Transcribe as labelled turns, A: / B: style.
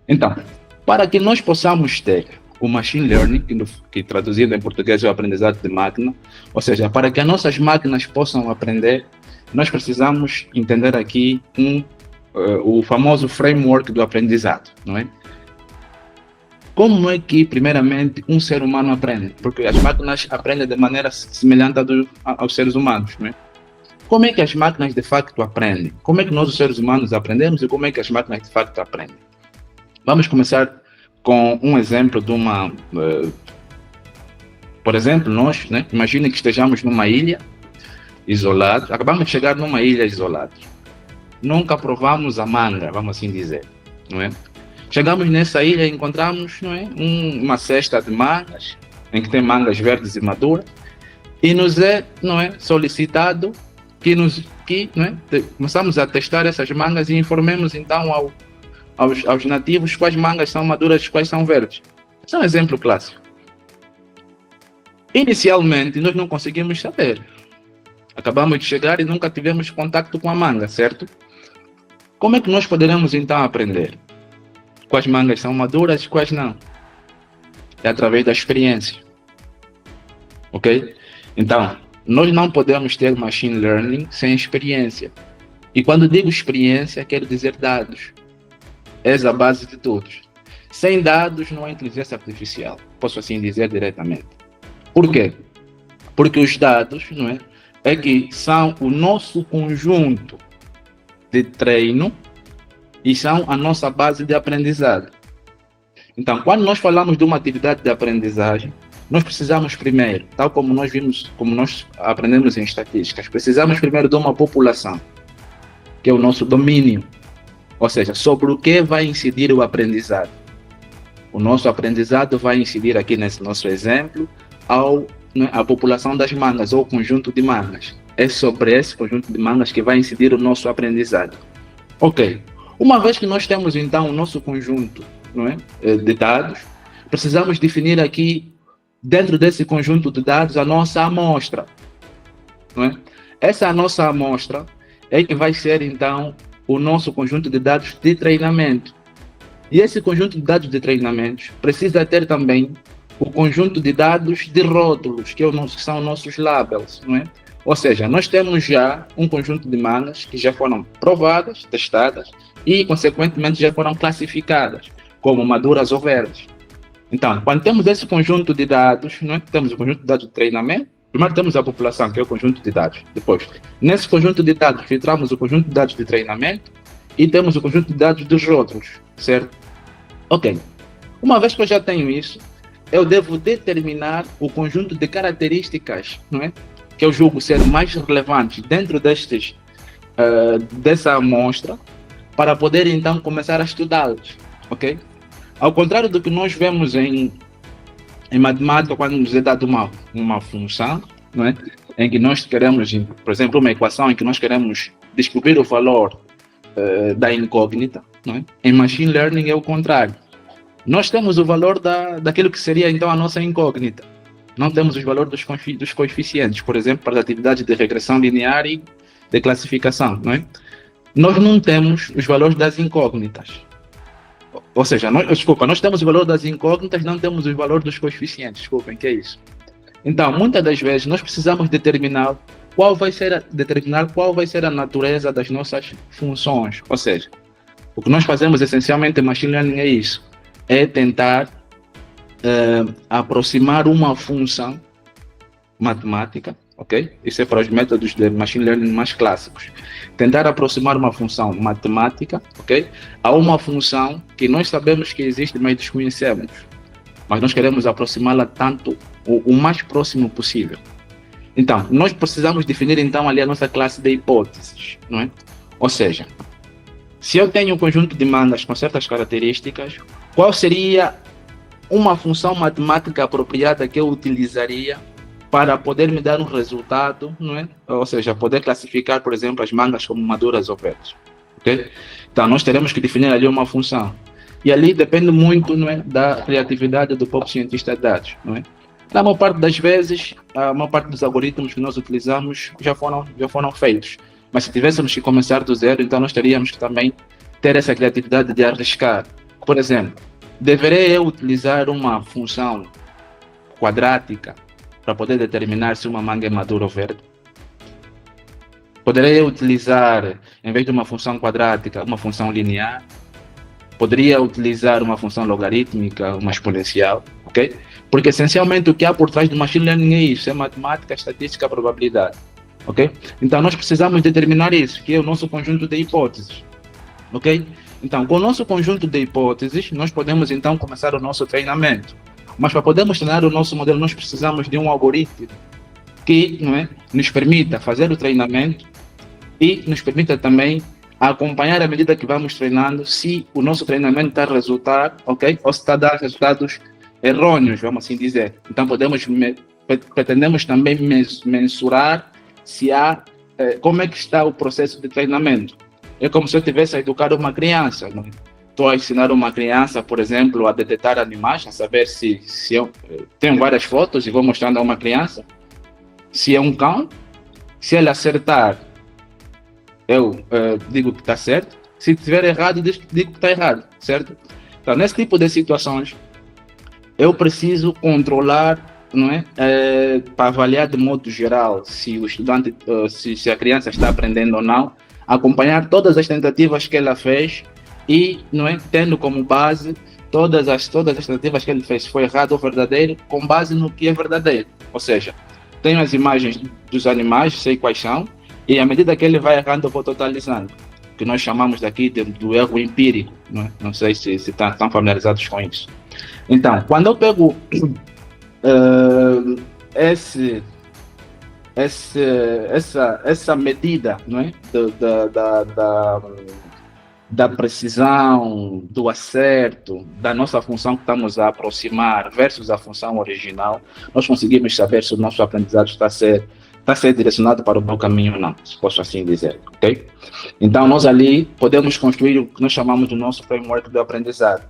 A: Então, para que nós possamos ter o machine learning, que traduzido em português é o aprendizado de máquina, ou seja, para que as nossas máquinas possam aprender, nós precisamos entender aqui o famoso framework do aprendizado, não é? Como é que, primeiramente, um ser humano aprende? Porque as máquinas aprendem de maneira semelhante aos seres humanos, não é? Como é que as máquinas de facto aprendem? Como é que nós, os seres humanos, aprendemos e como é que as máquinas de facto aprendem? Vamos começar com um exemplo de uma... por exemplo, nós, né, imagine que estejamos numa ilha isolada, acabamos de chegar numa ilha isolada. Nunca provamos a manga, vamos assim dizer, não é? Chegamos nessa ilha e encontramos, não é, uma cesta de mangas, em que tem mangas verdes e maduras, e nos é, não é, solicitado que não é, começamos a testar essas mangas e informemos então aos nativos quais mangas são maduras e quais são verdes. Esse é um exemplo clássico. Inicialmente, nós não conseguimos saber. Acabamos de chegar e nunca tivemos contato com a manga, certo? Como é que nós poderemos então aprender? Quais mangas são maduras e quais não? É através da experiência. Ok? Então, nós não podemos ter machine learning sem experiência. E quando digo experiência, quero dizer dados. Essa é a base de todos. Sem dados não há inteligência artificial. Posso assim dizer diretamente. Por quê? Porque os dados, não é que são o nosso conjunto de treino e são a nossa base de aprendizado. Então, quando nós falamos de uma atividade de aprendizagem, nós precisamos primeiro, tal como nós vimos, como nós aprendemos em estatísticas, precisamos primeiro de uma população, que é o nosso domínio, ou seja, sobre o que vai incidir o aprendizado. O nosso aprendizado vai incidir aqui nesse nosso exemplo a população das mangas, ou o conjunto de mangas. É sobre esse conjunto de mangas que vai incidir o nosso aprendizado. Ok. Uma vez que nós temos então o nosso conjunto, não é, de dados, precisamos definir aqui, dentro desse conjunto de dados, a nossa amostra. Não é? Essa nossa amostra é que vai ser então o nosso conjunto de dados de treinamento. E esse conjunto de dados de treinamento precisa ter também o conjunto de dados de rótulos, que são nossos labels, não é? Ou seja, nós temos já um conjunto de mangas que já foram provadas, testadas e, consequentemente, já foram classificadas como maduras ou verdes. Então, quando temos esse conjunto de dados, não é? Temos o conjunto de dados de treinamento, primeiro temos a população, que é o conjunto de dados. Depois, nesse conjunto de dados, filtramos o conjunto de dados de treinamento e temos o conjunto de dados dos rótulos, certo? Ok. Uma vez que eu já tenho isso, eu devo determinar o conjunto de características, não é? Que eu julgo ser mais relevantes dentro dessa amostra, para poder então começar a estudá-los, ok? Ao contrário do que nós vemos em matemática, quando nos é dado uma função, não é? Em que nós queremos, por exemplo, uma equação em que nós queremos descobrir o valor da incógnita, não é? Em machine learning é o contrário. Nós temos o valor daquilo que seria então a nossa incógnita. Não temos os valores dos coeficientes, por exemplo, para as atividades de regressão linear e de classificação, não é? Nós não temos os valores das incógnitas. Ou seja, nós temos o valor das incógnitas, não temos os valores dos coeficientes. Desculpem, que é isso? Então, muitas das vezes, nós precisamos determinar qual vai ser a natureza das nossas funções. Ou seja, o que nós fazemos essencialmente em machine learning é isso. É tentar aproximar uma função matemática, ok? Isso é para os métodos de machine learning mais clássicos. Tentar aproximar uma função matemática, ok? A uma função que nós sabemos que existe, mas desconhecemos. Mas nós queremos aproximá-la tanto, o mais próximo possível. Então, nós precisamos definir então ali a nossa classe de hipóteses, não é? Ou seja, se eu tenho um conjunto de mangas com certas características, qual seria uma função matemática apropriada que eu utilizaria para poder me dar um resultado, não é? Ou seja, poder classificar, por exemplo, as mangas como maduras ou verdes, ok? Então, nós teremos que definir ali uma função. E ali depende muito, não é, da criatividade do próprio cientista de dados, não é? Na maior parte das vezes, a maior parte dos algoritmos que nós utilizamos já foram feitos. Mas se tivéssemos que começar do zero, então nós teríamos que também ter essa criatividade de arriscar. Por exemplo, deverei eu utilizar uma função quadrática para poder determinar se uma manga é madura ou verde? Poderei utilizar, em vez de uma função quadrática, uma função linear? Poderia utilizar uma função logarítmica, uma exponencial, ok? Porque essencialmente o que há por trás do machine learning é isso, é matemática, estatística, probabilidade, ok? Então nós precisamos determinar isso, que é o nosso conjunto de hipóteses, ok? Então, com o nosso conjunto de hipóteses, nós podemos então começar o nosso treinamento. Mas para podermos treinar o nosso modelo, nós precisamos de um algoritmo que, não é, nos permita fazer o treinamento e nos permita também acompanhar à medida que vamos treinando se o nosso treinamento está a resultar, ok? Ou se está a dar resultados errôneos, vamos assim dizer. Então pretendemos também mensurar se há, como é que está o processo de treinamento. É como se eu estivesse a educar uma criança, não é? Estou a ensinar uma criança, por exemplo, a detectar animais, a saber se eu tenho várias fotos e vou mostrando a uma criança se é um cão, se ele acertar, eu digo que está certo, se estiver errado, digo que está errado, certo? Então, nesse tipo de situações, eu preciso controlar, não é? Para avaliar de modo geral se o estudante, se a criança está aprendendo ou não, acompanhar todas as tentativas que ela fez e, não é, tendo como base todas as tentativas que ele fez, se foi errado ou verdadeiro, com base no que é verdadeiro. Ou seja, tenho as imagens dos animais, sei quais são, e à medida que ele vai errando, eu vou totalizando, que nós chamamos daqui do erro empírico, não é? Não sei se estão familiarizados com isso. Então, quando eu pego essa medida, não é? Da precisão, do acerto, da nossa função que estamos a aproximar versus a função original, nós conseguimos saber se o nosso aprendizado está a ser direcionado para o bom caminho ou não, se posso assim dizer, ok? Então, nós ali podemos construir o que nós chamamos do nosso framework de aprendizado.